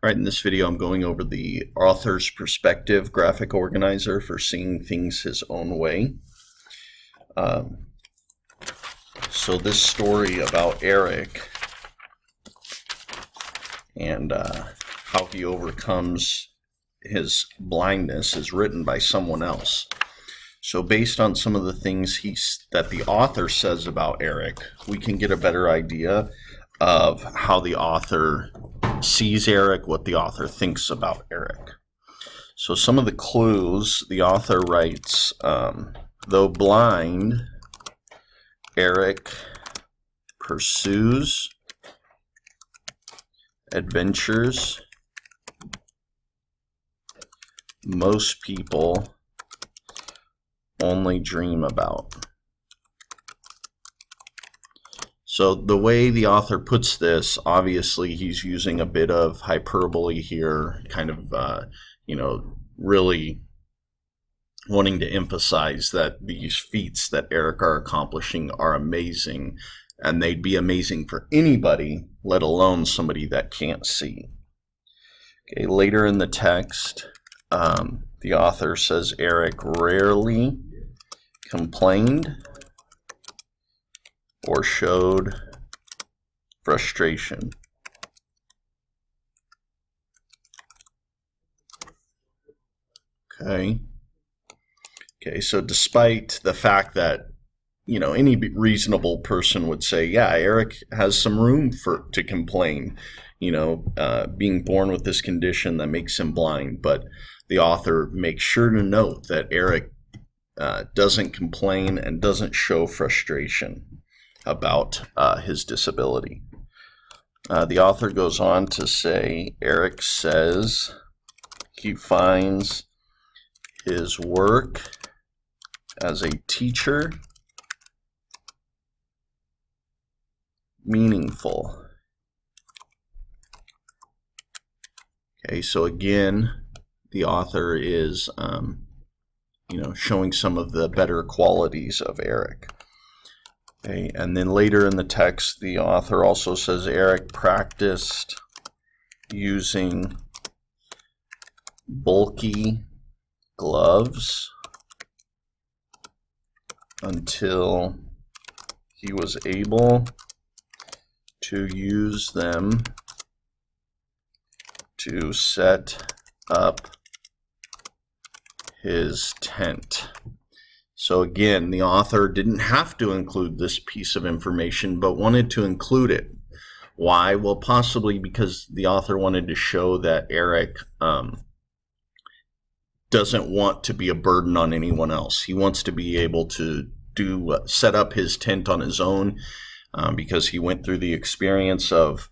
All right, in this video, I'm going over the author's perspective graphic organizer for seeing things his own way. So this story about Eric and how he overcomes his blindness is written by someone else. So based on some of the things that the author says about Eric, we can get a better idea of how the author sees Eric, what the author thinks about Eric. So some of the clues, the author writes, though blind, Eric pursues adventures most people only dream about. So the way the author puts this, obviously he's using a bit of hyperbole here, kind of, really wanting to emphasize that these feats that Eric are accomplishing are amazing, and they'd be amazing for anybody, let alone somebody that can't see. Okay, later in the text, the author says Eric rarely complained or showed frustration. Okay, so despite the fact that, any reasonable person would say, yeah, Eric has some room to complain, being born with this condition that makes him blind, but the author makes sure to note that Eric doesn't complain and doesn't show frustration about his disability. The author goes on to say, Eric says he finds his work as a teacher meaningful. Okay, so again, the author is, showing some of the better qualities of Eric. Okay, and then later in the text, the author also says Eric practiced using bulky gloves until he was able to use them to set up his tent. So again, the author didn't have to include this piece of information, but wanted to include it. Why? Well, possibly because the author wanted to show that Eric doesn't want to be a burden on anyone else. He wants to be able to set up his tent on his own because he went through the experience of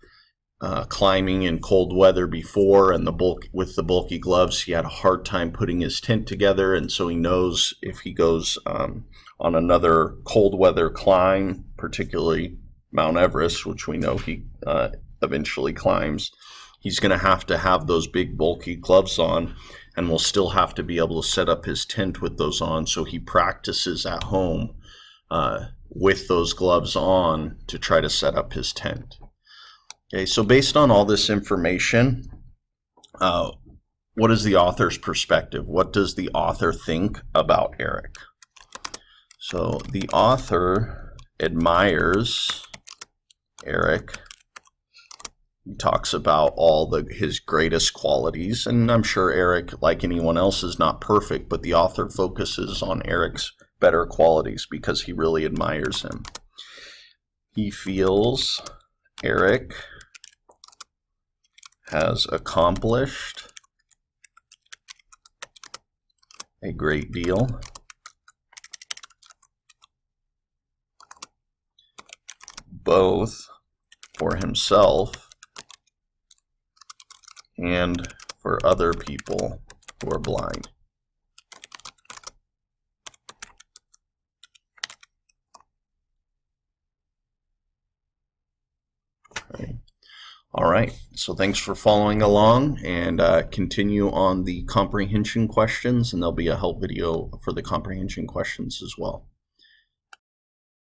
climbing in cold weather before, and with the bulky gloves, he had a hard time putting his tent together, and so he knows if he goes on another cold weather climb, particularly Mount Everest, which we know he eventually climbs, he's going to have those big bulky gloves on, and will still have to be able to set up his tent with those on, so he practices at home with those gloves on to try to set up his tent. Okay, so based on all this information, what is the author's perspective? What does the author think about Eric? So the author admires Eric. He talks about all his greatest qualities, and I'm sure Eric, like anyone else, is not perfect, but the author focuses on Eric's better qualities because he really admires him. He feels Eric has accomplished a great deal both for himself and for other people who are blind. Okay. All right, so thanks for following along, and continue on the comprehension questions, and there'll be a help video for the comprehension questions as well.